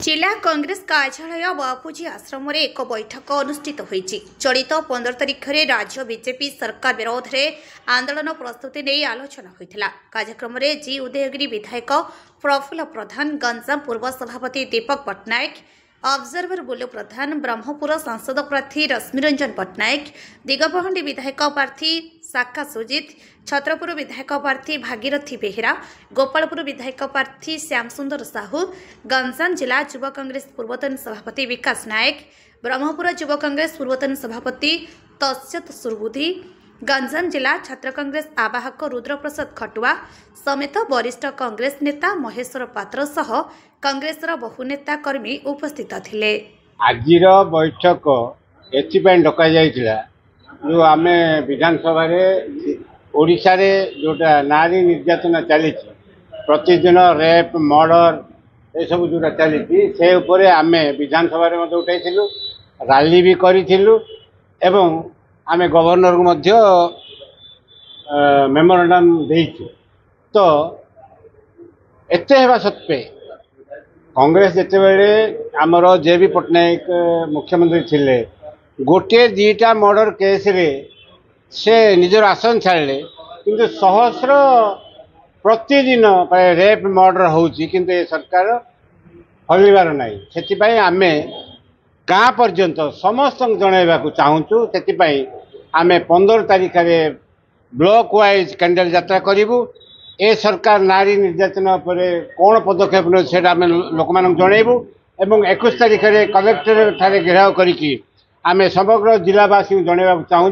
जिला कांग्रेस कार्यालय बापूजी आश्रम में एक बैठक अनुष्ठित होती चलित 15 तारिख में राज्य बीजेपी सरकार विरोध में आंदोलन प्रस्तुति नहीं आलोचना होता। कार्यक्रम में जी उदयगिरी विधायक प्रफुल्ल प्रधान, गंजाम पूर्व सभापति दीपक पट्टनायक, ऑब्जर्वर बुलु प्रधान, ब्रह्मपुर सांसद प्रार्थी रश्मिरंजन पट्टनायक, दिगपहंडी विधायक प्रार्थी साका सुजित, छत्रपुर विधायक प्रार्थी भागीरथी बेहेरा, गोपालपुर विधायक प्रार्थी श्यामसुंदर साहू, गंजाम जिला युवा कांग्रेस पूर्वतन सभापति विकास नायक, ब्रह्मपुर युवा कांग्रेस पूर्वतन सभापति तस्यत सुरबुद्धि, गंजाम जिला छात्र कांग्रेस आवाहक रुद्रप्रसाद खटुआ समेत वरिष्ठ कांग्रेस नेता महेश्वर पात्र सह कांग्रेस बहु नेता कर्मी उपस्थित थिले। आजिर बैठक एथिपाई डका जाइतिला जो आमे विधानसभा रे ओडिशा रे जोटा नारी निर्यातना चली प्रतिदिन रेप मर्डर ए सब जोटा चली से उपरे आमे विधानसभा रे मते उठाइथिलु, रैली भी करिथिलु एवं आमे गवर्नर को मध्य मेमोरेंडम देइछु। तो एते हेबा सत्वे कांग्रेस जिते बेले आमर जे बी पट्टनायक मुख्यमंत्री थिले गोटे दीटा मर्डर केस रे से निजर आसन छाड़े किंतु सहस्र प्रतिदिन रेप मर्डर होउची किंतु ए सरकार हलिबार नाही। सेतिपाई आमे गाँ पर्यंत समस्त जनइबा चाहूँ से आमे 15 तारिख में ब्लॉक वाइज कैंडल यात्रा करूँ। ए सरकार नारी निर्यातना पर कौन पदक्षेप ने आम लोक मान जनइबू एवं 21 तारिख में कलेक्टर ठारे घेराव करिकी आमे समग्र जिलावासी जनइबा चाहूँ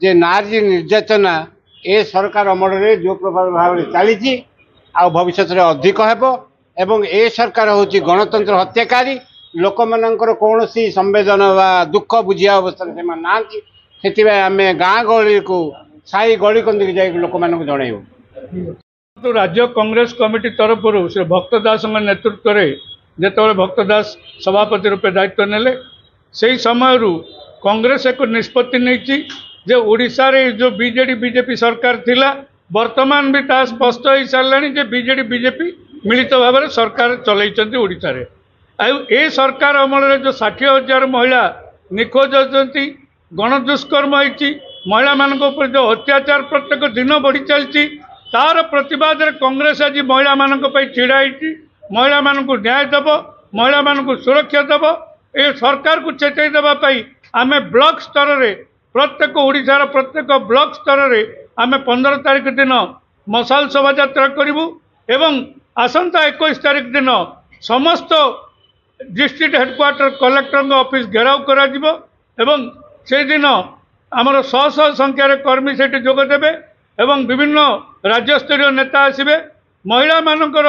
जे नारी निर्यातना ए सरकार अमल में जो प्रकार भाव में चली भविष्य में अधिक हेबो एवं ए सरकार हूँ गणतंत्र हत्याकारी। लोक मानकर कौन संवेदन व दुख बुझिया अवस्था से आम गाँ गहली को साई गली कंदी जाए लोक मान जनइबू। तो राज्य कांग्रेस कमिटी तरफ श्री भक्तदास नेतृत्व में जिते भक्तदास सभापति रूपे दायित्व नेले से समय कांग्रेस एक निष्पत्ति नहीं जे ओडिशा रे जो बीजेडी बीजेपी सरकार थिला वर्तमान भी ता स्पष्ट हो सारे जे बीजेडी बीजेपी मिलित भाव में सरकार चलती ओडिशा रे। ए सरकार अमल जो 60,000 महिला निखोज होती, गणदुष्कर्म होती, महिला मान जो अत्याचार प्रत्येक दिन बढ़ी चलती तार प्रतिवाद कांग्रेस आज महिला मान छिड़ा महिला मान न्याय दब, महिला मान सुरक्षा दब, ए सरकार को चेताई देवाई आम ब्लॉक स्तर में प्रत्येक ओडिशार प्रत्येक ब्लॉक स्तर में आम 15 तारिख दिन मशाल शोभा यात्रा करूँ एवं आसंता 21 तारिख दिन समस्त डिस्ट्रिक्ट हेडक्वार्टर कलेक्टर ऑफिस घेराव करा जिवो एवं से दिन आमर शह शह संख्यार कर्मी से जोगदेवे एवं विभिन्न राज्यस्तरीय नेता आसबे। महिला मानकर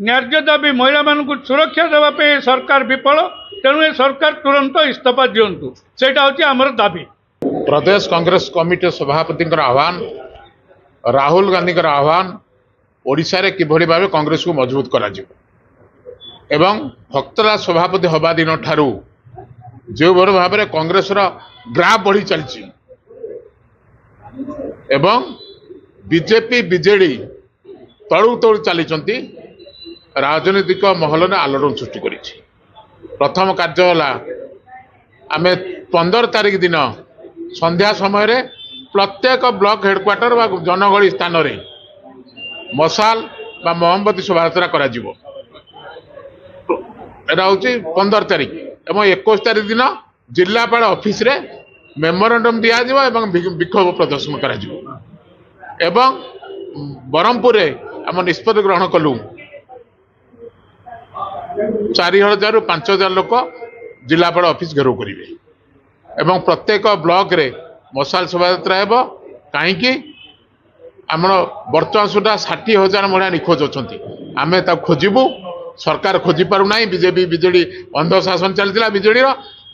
न्याय्य दाबी महिला मानक सुरक्षा देवाई सरकार विफल, तेणु ए सरकार तुरंत इस्तीफा दिंतु सेटा होची आमर दाबी। प्रदेश कांग्रेस कमिटी सभापति आह्वान, राहुल गांधी आह्वान ओडिशा रे किभली भावे कांग्रेस को मजबूत करा जिवो एवं भक्तदास सभापति हवा दिन ठारू जो भाव में कांग्रेस ग्राफ बढ़ी चलती एवं बीजेपी बीजेडी तलू तलू चली राजनीतिक महल ने आलोड़न सृष्टि कर। प्रथम कार्य आम 15 तारिख दिन संध्या समय रे प्रत्येक ब्लॉक हेडक्वार्टर व जनगहली स्थान रे मशाल बा मोमबत्ती शोभा यात्रा करा जिवो। एटा हूँ 15 तारिख एवं 21 तारिख दिन जिलापाल ऑफिस रे मेमोरेंडम दिया विक्षोभ प्रदर्शन करा एवं ब्रह्मपुर आम निष्पत्ति ग्रहण कलु 4,000 ରୁ 5,000 लोक जिलापाल ऑफिस घेराव करेंगे एवं प्रत्येक ब्लॉक रे मशाल शोभा यात्रा हेब कहीं आम बर्तमान सुधा 60,000 महिला निखोज अच्छा आम खोजबू सरकार खोजी पारु नहीं। बीजेपी बीजेडी अंध शासन चलता बीजेडी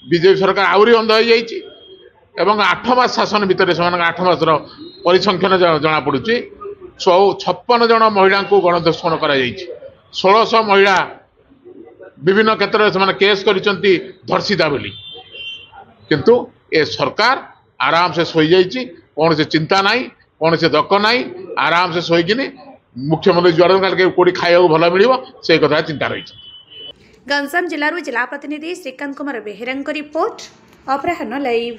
बीजेपी सरकार आहरी अंध हो जाइए एवं 8 मास शासन भितर से 8 मास परिसंख्यान जना पड़ू 56 जन महिला को गणदर्शन कर 1600 महिला विभिन्न क्षेत्र में केस कर धर्षिता बोली किंतु ए सरकार आराम से सोई जाइए, कौन से चिंता ना कौन से दक ना आराम से सोईकिनी मुख्यमंत्री जुआड़ कौटी खाया भल मिल से कथा चिंता रही। गंजाम जिल्लारू जिला प्रतिनिधि श्रीकांत कुमार बेहेरा रिपोर्ट अपराह्न लाइव।